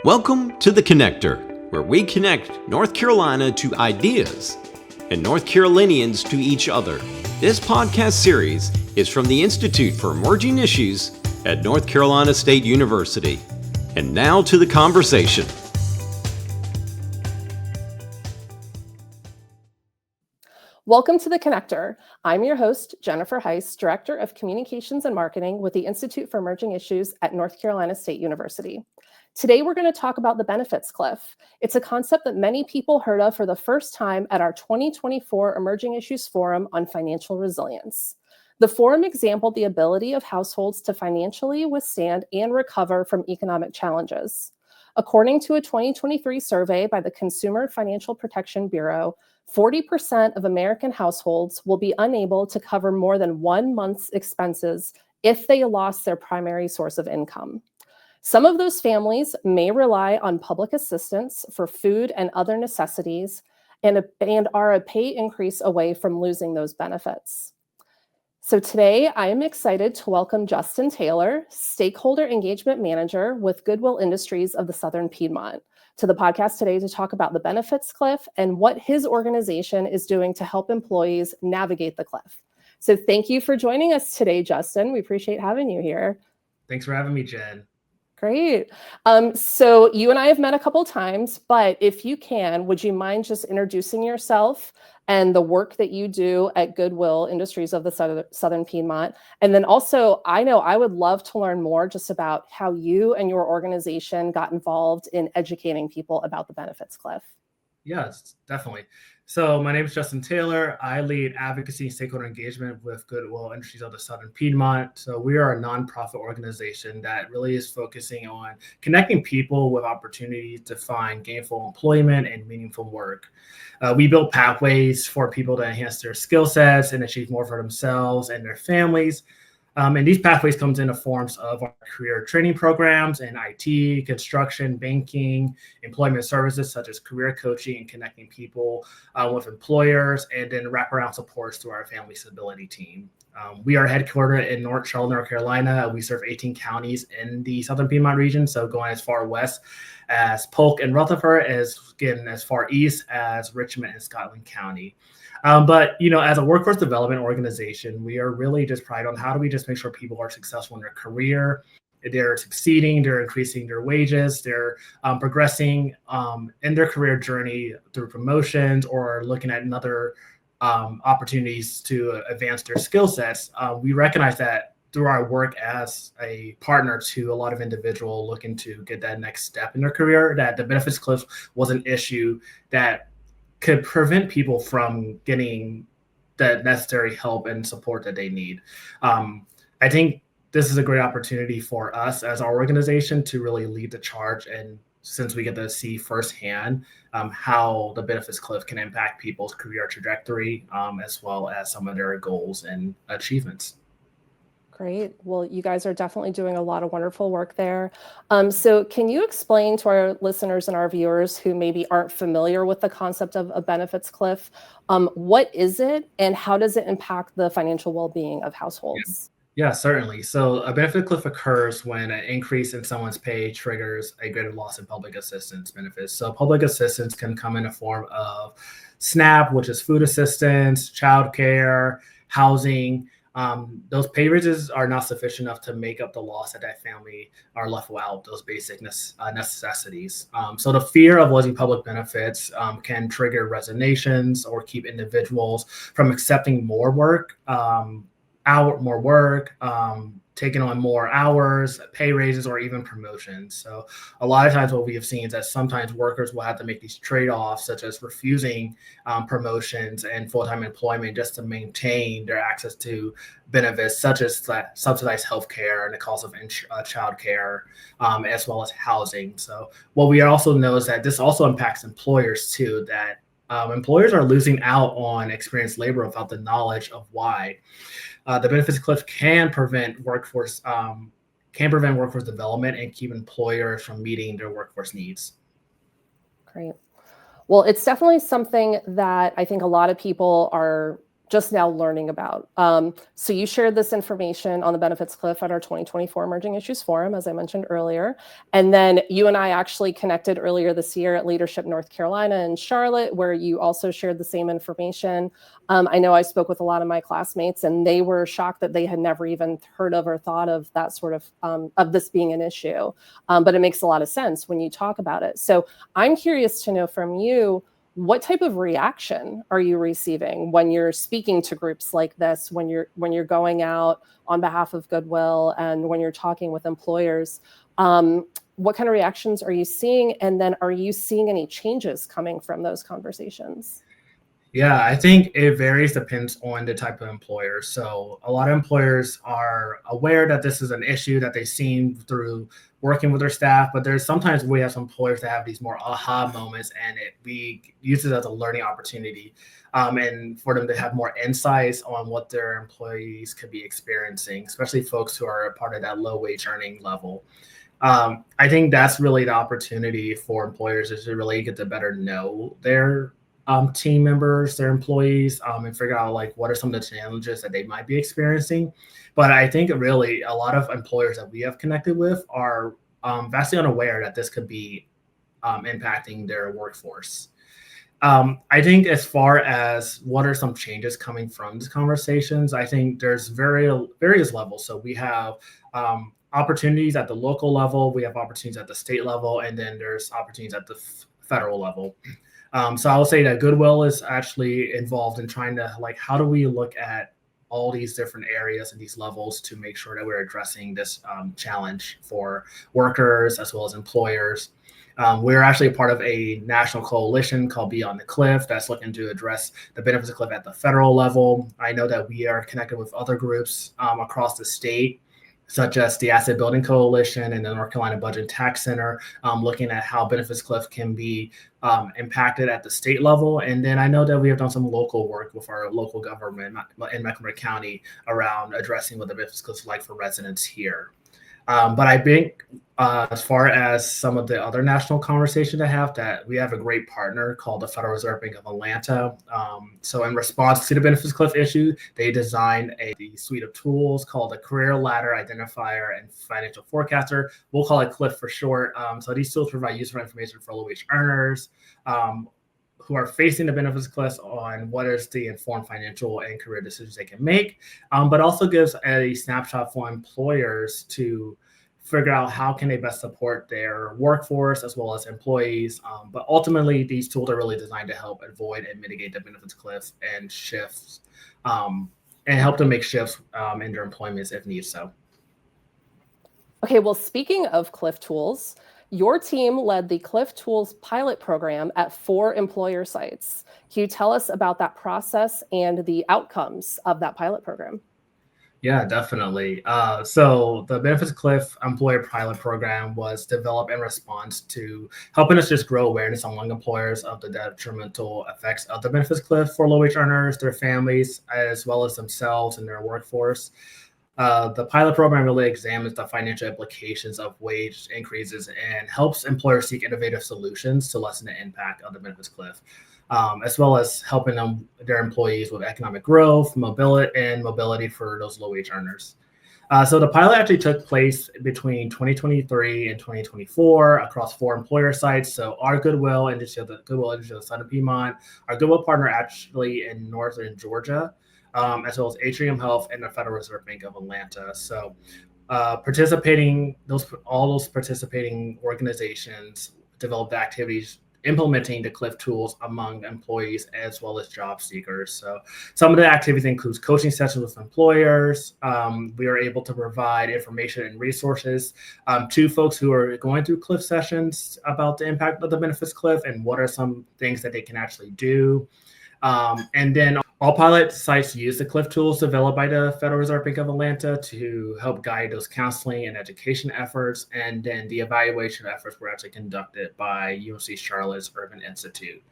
Welcome to The Connector, where we connect North Carolina to ideas and North Carolinians to each other. This podcast series is from the Institute for Emerging Issues at North Carolina State University. And now to the conversation. Welcome to The Connector. I'm your host, Jennifer Heiss, Director of Communications and Marketing with the Institute for Emerging Issues at North Carolina State University. Today, we're going to talk about the benefits cliff. It's a concept that many people heard of for the first time at our 2024 Emerging Issues Forum on Financial Resilience. The forum examined the ability of households to financially withstand and recover from economic challenges. According to a 2023 survey by the Consumer Financial Protection Bureau, 40% of American households will be unable to cover more than 1 month's expenses if they lost their primary source of income. Some of those families may rely on public assistance for food and other necessities and are a pay increase away from losing those benefits. So today, I am excited to welcome Justin Taylor, Stakeholder Engagement Manager with Goodwill Industries of the Southern Piedmont, to the podcast today to talk about the benefits cliff and what his organization is doing to help employees navigate the cliff. So thank you for joining us today, Justin. We appreciate having you here. Thanks for having me, Jen. Great. So you and I have met a couple times, but if you can, would you mind just introducing yourself and the work that you do at Goodwill Industries of the Southern Piedmont? And then also, I know I would love to learn more just about how you and your organization got involved in educating people about the benefits cliff. Yes, definitely. So my name is Justin Taylor. I lead advocacy and stakeholder engagement with Goodwill Industries of the Southern Piedmont. So we are a nonprofit organization that really is focusing on connecting people with opportunities to find gainful employment and meaningful work. We build pathways for people to enhance their skill sets and achieve more for themselves and their families. And these pathways comes in the forms of our career training programs in IT, construction, banking, employment services such as career coaching and connecting people with employers, and then wraparound supports through our family stability team. We are headquartered in Charlotte, North Carolina. We serve 18 counties in the Southern Piedmont region, so going as far west as Polk and Rutherford, as getting as far east as Richmond and Scotland County. But, as a workforce development organization, we are really just pride on how do we just make sure people are successful in their career, they're succeeding, they're increasing their wages, they're progressing in their career journey through promotions or looking at another opportunities to advance their skill sets. We recognize that through our work as a partner to a lot of individuals looking to get that next step in their career, that the benefits cliff was an issue that could prevent people from getting the necessary help and support that they need. I think this is a great opportunity for us as our organization to really lead the charge, and since we get to see firsthand how the benefits cliff can impact people's career trajectory, as well as some of their goals and achievements. Great. Well, you guys are definitely doing a lot of wonderful work there. So can you explain to our listeners and our viewers who maybe aren't familiar with the concept of a benefits cliff, what is it and how does it impact the financial well-being of households? Yeah, certainly. So a benefit cliff occurs when an increase in someone's pay triggers a greater loss in public assistance benefits. So public assistance can come in a form of SNAP, which is food assistance, childcare, housing. Those pay raises are not sufficient enough to make up the loss that that family are left without those basic necessities. So the fear of losing public benefits can trigger resignations or keep individuals from accepting more work, taking on more hours, pay raises, or even promotions. So a lot of times what we have seen is that sometimes workers will have to make these trade-offs, such as refusing promotions and full-time employment just to maintain their access to benefits, such as subsidized healthcare and the cost of childcare, as well as housing. So what we also know is that this also impacts employers too, that employers are losing out on experienced labor without the knowledge of why. The benefits cliff can prevent workforce development and keep employers from meeting their workforce needs. Great. Well, it's definitely something that I think a lot of people are just now learning about. So you shared this information on the benefits cliff at our 2024 Emerging Issues Forum, as I mentioned earlier. And then you and I actually connected earlier this year at Leadership North Carolina in Charlotte, where you also shared the same information. I know I spoke with a lot of my classmates, and they were shocked that they had never even heard of or thought of that sort of this being an issue. But it makes a lot of sense when you talk about it. So I'm curious to know from you, what type of reaction are you receiving when you're speaking to groups like this, when you're going out on behalf of Goodwill and when you're talking with employers? What kind of reactions are you seeing? And then are you seeing any changes coming from those conversations? Yeah, I think it varies, depends on the type of employer. So a lot of employers are aware that this is an issue that they've seen through working with their staff, but there's sometimes we have some employers that have these more aha moments, and we use it as a learning opportunity, and for them to have more insights on what their employees could be experiencing, especially folks who are a part of that low wage earning level. I think that's really the opportunity for employers, is to really get to better know their team members, their employees, and figure out like what are some of the challenges that they might be experiencing. But I think really a lot of employers that we have connected with are vastly unaware that this could be impacting their workforce. I think as far as what are some changes coming from these conversations, I think there's various levels. So we have opportunities at the local level, we have opportunities at the state level, and then there's opportunities at the federal level. So I will say that Goodwill is actually involved in trying to, like, how do we look at all these different areas and these levels to make sure that we're addressing this challenge for workers as well as employers. We're actually a part of a national coalition called Beyond the Cliff that's looking to address the benefits of cliff at the federal level. I know that we are connected with other groups across the state, such as the Asset Building Coalition and the North Carolina Budget and Tax Center, looking at how benefits cliff can be impacted at the state level. And then I know that we have done some local work with our local government in Mecklenburg County around addressing what the benefits cliff is like for residents here. But I think as far as some of the other national conversations I have, that we have a great partner called the Federal Reserve Bank of Atlanta. So in response to the benefits cliff issue, they designed a suite of tools called the Career Ladder Identifier and Financial Forecaster. We'll call it CLIF for short. So these tools provide useful information for low-wage earners who are facing the benefits cliff on what is the informed financial and career decisions they can make, but also gives a snapshot for employers to figure out how can they best support their workforce as well as employees. But ultimately, these tools are really designed to help avoid and mitigate the benefits cliff and shifts, and help them make shifts in their employments if needed so. Okay, well, speaking of CLIF tools, your team led the CLIF Tools pilot program at 4 employer sites. Can you tell us about that process and the outcomes of that pilot program? Yeah, definitely. So the Benefits Cliff Employer Pilot Program was developed in response to helping us just grow awareness among employers of the detrimental effects of the Benefits Cliff for low-wage earners, their families, as well as themselves and their workforce. The pilot program really examines the financial implications of wage increases and helps employers seek innovative solutions to lessen the impact of the benefits cliff, as well as helping their employees with economic growth, mobility for those low-wage earners. So the pilot actually took place between 2023 and 2024 across 4 employer sites. So our Goodwill Industries, the Goodwill Industries of Southern Piedmont, our Goodwill partner actually in Northern Georgia, as well as Atrium Health and the Federal Reserve Bank of Atlanta. So all those participating organizations developed activities implementing the CLIF tools among employees as well as job seekers. So some of the activities includes coaching sessions with employers. We are able to provide information and resources to folks who are going through CLIF sessions about the impact of the benefits CLIF and what are some things that they can actually do. And then all pilot sites use the CLIF tools developed by the Federal Reserve Bank of Atlanta to help guide those counseling and education efforts. And then the evaluation efforts were actually conducted by UNC Charlotte's Urban Institute,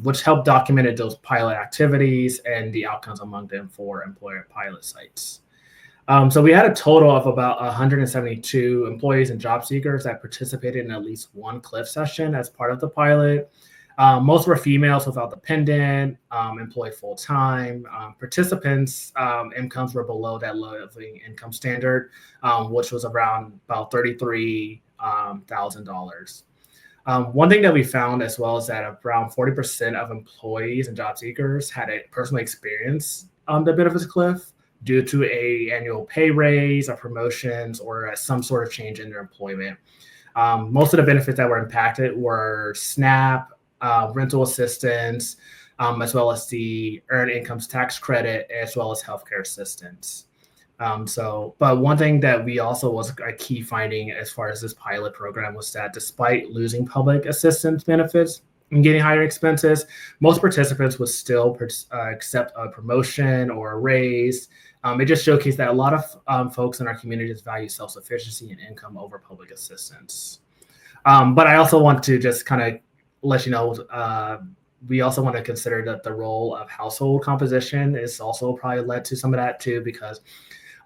which helped document those pilot activities and the outcomes among them for employer pilot sites. So we had a total of about 172 employees and job seekers that participated in at least one CLIF session as part of the pilot. Most were females without dependent, employed full-time. Participants' incomes were below that living income standard, which was around about $33,000. One thing that we found as well is that around 40% of employees and job seekers had a personal experience the benefits cliff due to a annual pay raise or promotions or some sort of change in their employment. Most of the benefits that were impacted were SNAP, rental assistance, as well as the earned income tax credit, as well as healthcare assistance. But one thing that we also was a key finding as far as this pilot program was that despite losing public assistance benefits and getting higher expenses, most participants would still accept a promotion or a raise. It just showcased that a lot of folks in our communities value self-sufficiency and income over public assistance. But I also want to just kind of let you know, we also want to consider that the role of household composition is also probably led to some of that too, because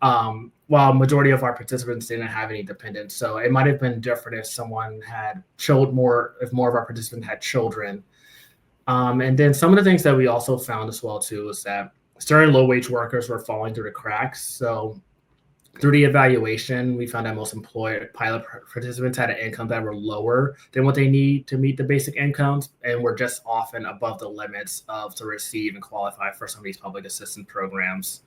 while majority of our participants didn't have any dependents, so it might have been different if someone had more of our participants had children. And then some of the things that we also found as well too is that certain low-wage workers were falling through the cracks. So through the evaluation, we found that most pilot participants had an income that were lower than what they need to meet the basic incomes, and were just often above the limits to receive and qualify for some of these public assistance programs.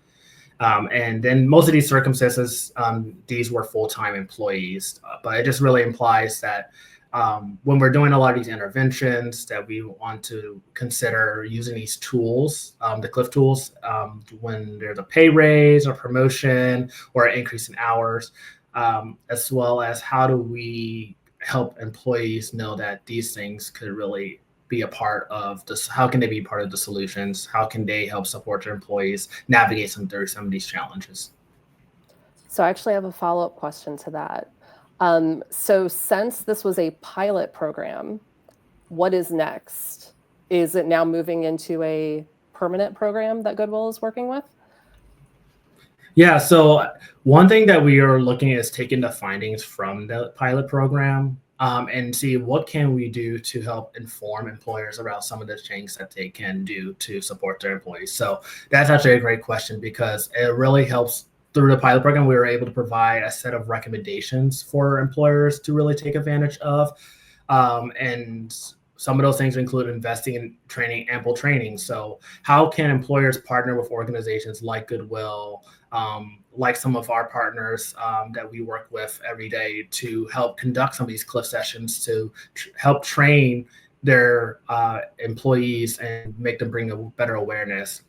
And then most of these circumstances, these were full-time employees, but it just really implies that when we're doing a lot of these interventions, that we want to consider using these tools, the CLIF tools, when there's a pay raise or promotion or an increase in hours, as well as how do we help employees know that these things could really be a part of this. How can they be part of the solutions? How can they help support their employees navigate through some of these challenges? So I actually have a follow-up question to that. So since this was a pilot program, what is next? Is it now moving into a permanent program that Goodwill is working with? Yeah, so one thing that we are looking at is taking the findings from the pilot program and see what can we do to help inform employers about some of the things that they can do to support their employees. So that's actually a great question, because it really helps. Through the pilot program, we were able to provide a set of recommendations for employers to really take advantage of. And some of those things include investing in training, ample training. So how can employers partner with organizations like Goodwill, like some of our partners that we work with every day, to help conduct some of these CLIF sessions to help train their employees and make them bring a better awareness.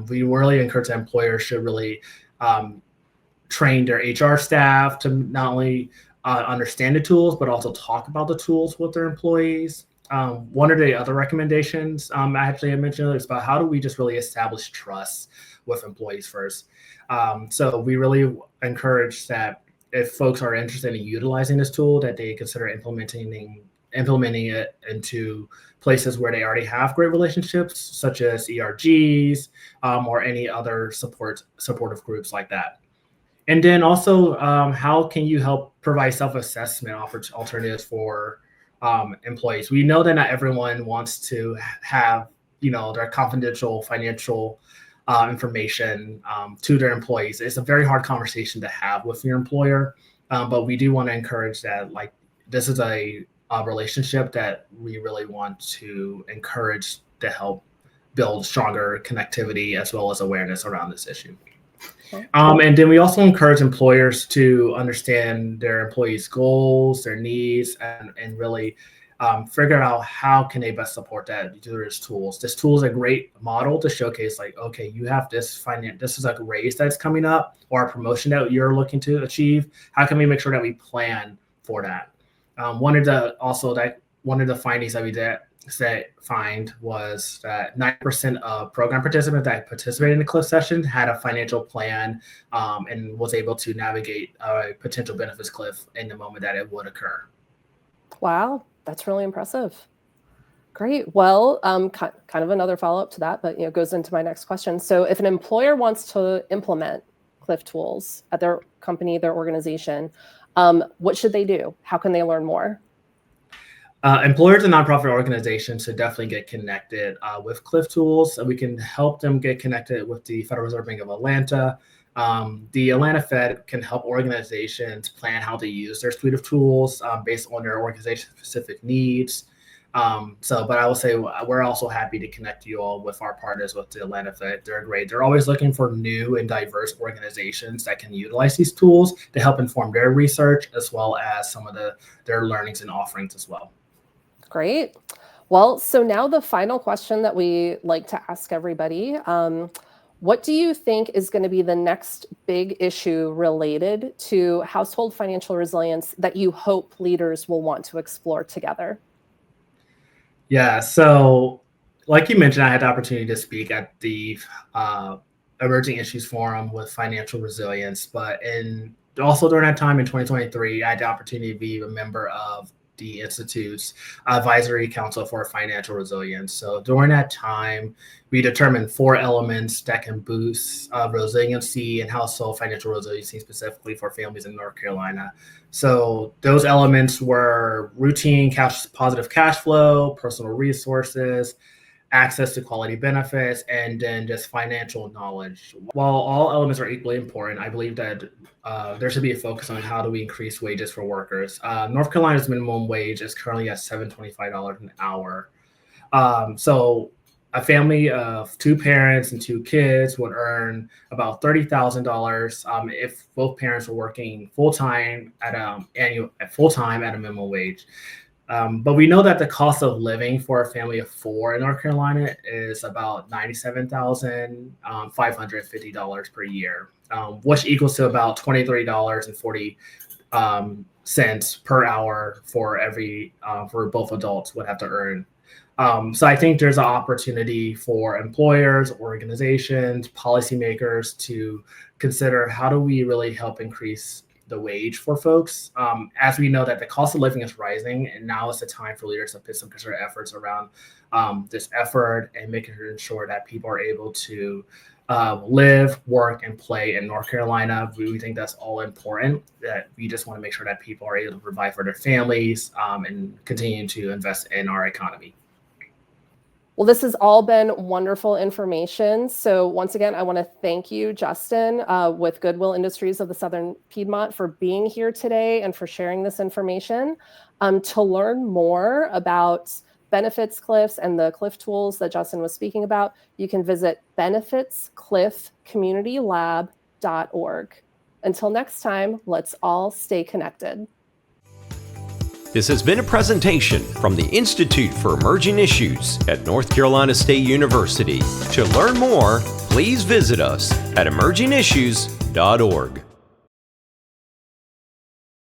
We really encourage that employers should really train their HR staff to not only understand the tools, but also talk about the tools with their employees. One of the other recommendations I mentioned is about how do we just really establish trust with employees first. So we really encourage that if folks are interested in utilizing this tool, that they consider implementing it into places where they already have great relationships, such as ERGs or any other supportive groups like that. And then also, how can you help provide self-assessment alternatives for employees? We know that not everyone wants to have, their confidential financial information to their employees. It's a very hard conversation to have with your employer, but we do want to encourage that. Like, this is a relationship that we really want to encourage to help build stronger connectivity as well as awareness around this issue. And then we also encourage employers to understand their employees' goals, their needs, and really figure out how can they best support that through these tools. This tool is a great model to showcase, like, okay, you have this is like a raise that's coming up or a promotion that you're looking to achieve. How can we make sure that we plan for that? One of the findings that we did find was that 9% of program participants that participated in the CLIF session had a financial plan and was able to navigate a potential benefits cliff in the moment that it would occur. Wow, that's really impressive. Great. Well, kind of another follow-up to that, but goes into my next question. So if an employer wants to implement CLIF tools at their company, their organization, what should they do? How can they learn more? Employers and nonprofit organizations should definitely get connected with Cliff Tools, so we can help them get connected with the Federal Reserve Bank of Atlanta. The Atlanta Fed can help organizations plan how to use their suite of tools based on their organization-specific needs. But I will say we're also happy to connect you all with our partners with the Atlanta Fed. They're great. They're always looking for new and diverse organizations that can utilize these tools to help inform their research as well as some of their learnings and offerings as well. Great. Well, so now the final question that we like to ask everybody. What do you think is going to be the next big issue related to household financial resilience that you hope leaders will want to explore together? Yeah, so like you mentioned, I had the opportunity to speak at the Emerging Issues Forum with financial resilience, also during that time in 2023, I had the opportunity to be a member of the Institute's Advisory Council for Financial Resilience. So during that time, we determined 4 elements that can boost resiliency and household financial resiliency specifically for families in North Carolina. So those elements were routine positive cash flow, personal resources, access to quality benefits, and then just financial knowledge. While all elements are equally important, I believe that there should be a focus on how do we increase wages for workers. North Carolina's minimum wage is currently at $7.25 an hour. So a family of 2 parents and 2 kids would earn about $30,000 if both parents were working full-time at a minimum wage. But we know that the cost of living for a family of 4 in North Carolina is about $97,550 per year, which equals to about $23.40 per hour for both adults would have to earn. So I think there's an opportunity for employers, organizations, policymakers to consider how do we really help increase the wage for folks. As we know that the cost of living is rising, and now is the time for leaders to put some concerted efforts around this effort and making sure that people are able to live, work, and play in North Carolina. We think that's all important, that we just want to make sure that people are able to provide for their families and continue to invest in our economy. Well, this has all been wonderful information. So once again, I want to thank you, Justin, with Goodwill Industries of the Southern Piedmont, for being here today and for sharing this information. To learn more about benefits cliffs and the cliff tools that Justin was speaking about, you can visit benefitscliffcommunitylab.org. Until next time, let's all stay connected. This has been a presentation from the Institute for Emerging Issues at North Carolina State University. To learn more, please visit us at emergingissues.org.